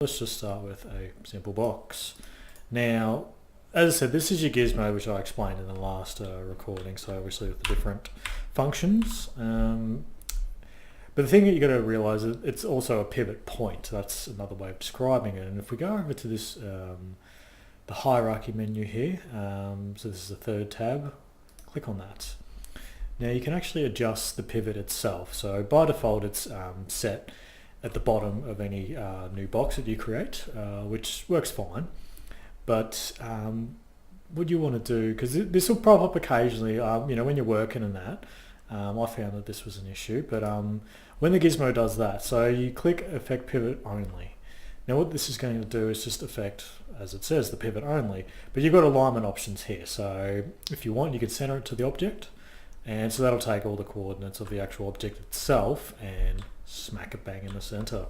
Let's just start with a simple box. Now, as I said, this is your gizmo, which I explained in the last recording, so obviously with the different functions. But the thing that you got to realize is it's also a pivot point. That's another way of describing it. And if we go over to this, the hierarchy menu here, so this is the third tab, click on that. Now you can actually adjust the pivot itself. So by default it's set at the bottom of any new box that you create, which works fine. But what you want to do, because this will pop up occasionally, when you're working in that, I found that this was an issue, but when the gizmo does that, so you click affect pivot only. Now what this is going to do is just affect, as it says, the pivot only, but you've got alignment options here. So if you want, you can center it to the object, and so that'll take all the coordinates of the actual object itself and smack it bang in the center.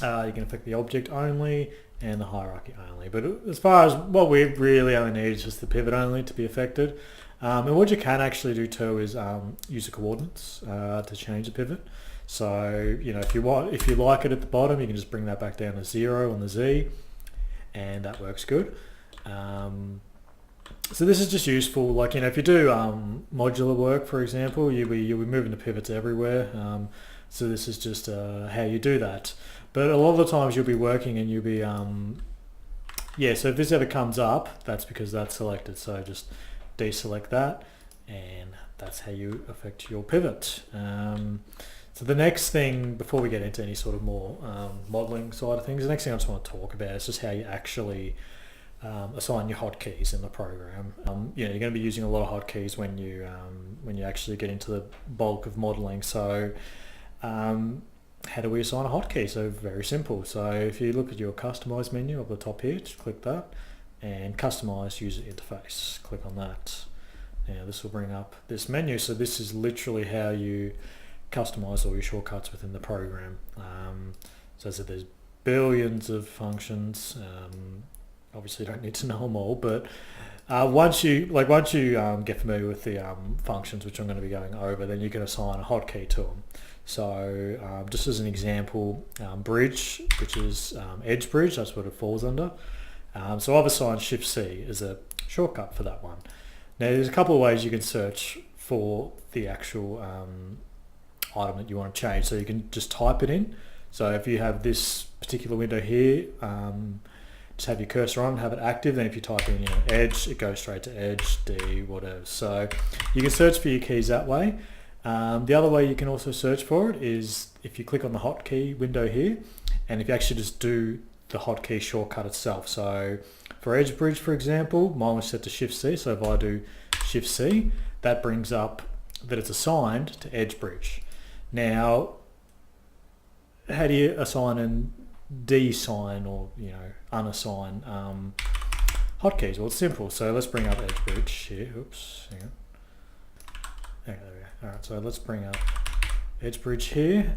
You can affect the object only and the hierarchy only, but as far as what we really only need is just the pivot only to be affected. And what you can actually do too is use the coordinates to change the pivot. So if you like it at the bottom, you can just bring that back down to 0 on the Z, and that works good. So this is just useful, like if you do modular work, for example, you'll be moving the pivots everywhere. So this is just how you do that. But a lot of the times you'll be working and you'll be so if this ever comes up, that's because that's selected. So just deselect that, and that's how you affect your pivot. So the next thing, before we get into any sort of more modeling side of things, the next thing I just want to talk about is just how you actually assign your hotkeys in the program. You're going to be using a lot of hotkeys when you actually get into the bulk of modeling. So how do we assign a hotkey? So very simple. So if you look at your customize menu up the top here, just click that, and customize user interface, click on that. Now this will bring up this menu. So this is literally how you customize all your shortcuts within the program. So as I said, there's billions of functions. Obviously you don't need to know them all, but once you get familiar with the functions, which I'm going to be going over, then you can assign a hotkey to them. So just as an example, bridge, which is edge bridge, that's what it falls under. So I've assigned Shift C as a shortcut for that one. Now there's a couple of ways you can search for the actual item that you want to change. So you can just type it in. So if you have this particular window here, just have your cursor on, have it active, then if you type in edge, it goes straight to edge, D, whatever. So you can search for your keys that way. The other way you can also search for it is if you click on the hotkey window here, and if you actually just do the hotkey shortcut itself. So for edge bridge, for example, mine was set to Shift C, so if I do Shift C, that brings up that it's assigned to edge bridge. Now, how do you assign and de-sign or unassign hotkeys? Well, it's simple. So let's bring up edge bridge here. Oops, hang on. Okay, there we go. All right, so let's bring up edge bridge here.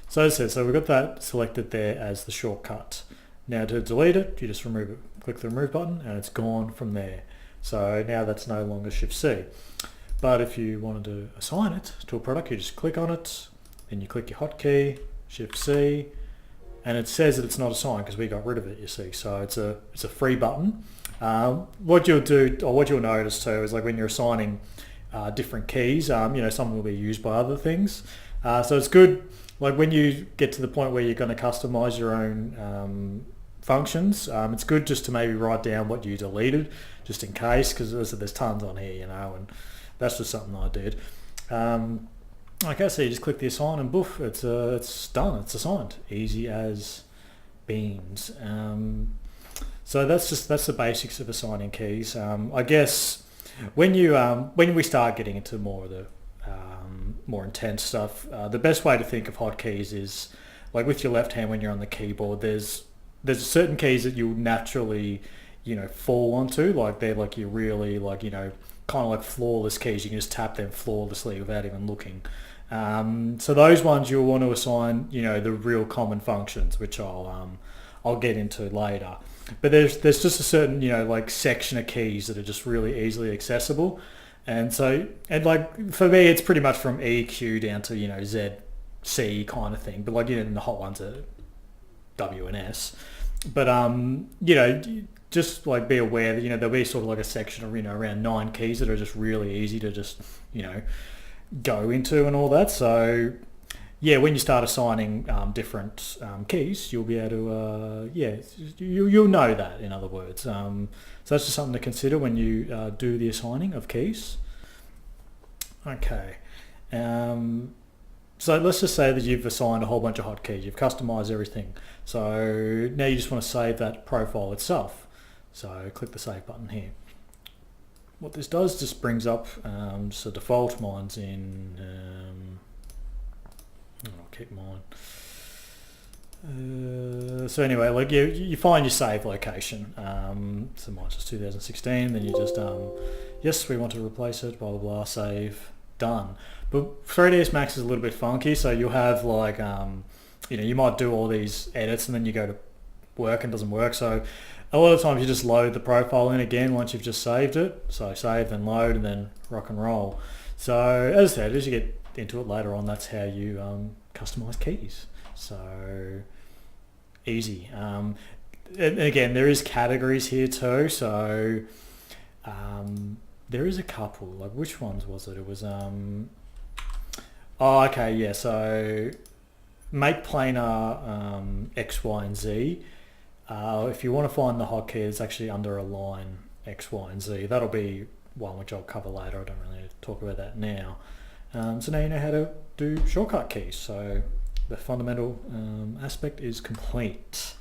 So as I said, so we've got that selected there as the shortcut. Now to delete it, you just remove it. Click the remove button, and it's gone from there. So now that's no longer Shift C. But if you wanted to assign it to a product, you just click on it, then you click your hotkey, Shift C, and it says that it's not assigned because we got rid of it, you see. So it's a free button. What you'll do, or what you'll notice too, is like when you're assigning different keys, some will be used by other things. So it's good, like when you get to the point where you're going to customize your own functions, it's good just to maybe write down what you deleted, just in case, because there's tons on here, and that's just something I did. Okay, so you just click the assign and boof, it's done, it's assigned. Easy as beans. So that's the basics of assigning keys. I guess when we start getting into more of the more intense stuff, the best way to think of hotkeys is like with your left hand when you're on the keyboard. There's certain keys that you'll naturally fall onto, like they're like you really kind of like flawless keys. You can just tap them flawlessly without even looking. So those ones you'll want to assign the real common functions, which I'll get into later. But there's just a certain section of keys that are just really easily accessible, and like for me it's pretty much from EQ down to Z C kind of thing, but like in the hot ones are W and S. But just like be aware that there'll be sort of like a section of around 9 keys that are just really easy to just go into and all that. So yeah, when you start assigning different keys, you'll be able to you'll know that, in other words. So that's just something to consider when you do the assigning of keys. Okay. So let's just say that you've assigned a whole bunch of hotkeys. You've customized everything. So now you just want to save that profile itself. So click the save button here. What this does just brings up, so default, mine's in, I'll keep mine. So anyway, like you find your save location. So mine's just 2016. Then you just yes, we want to replace it. Blah blah blah. Save. Done. But 3ds Max is a little bit funky. So you'll have like you might do all these edits and then you go to work and it doesn't work. So a lot of times you just load the profile in again once you've just saved it. So save, then load, and then rock and roll. So as I said, as you get into it later on, that's how you customize keys. So easy. And again, there is categories here too. So there is a couple. Like, which ones was it? It was oh, okay, yeah. So make planar X, Y, and Z. If you want to find the hotkey, it's actually under a line X, Y, and Z. That'll be one which I'll cover later. I don't really need to talk about that now. So now you know how to do shortcut keys. So the fundamental aspect is complete.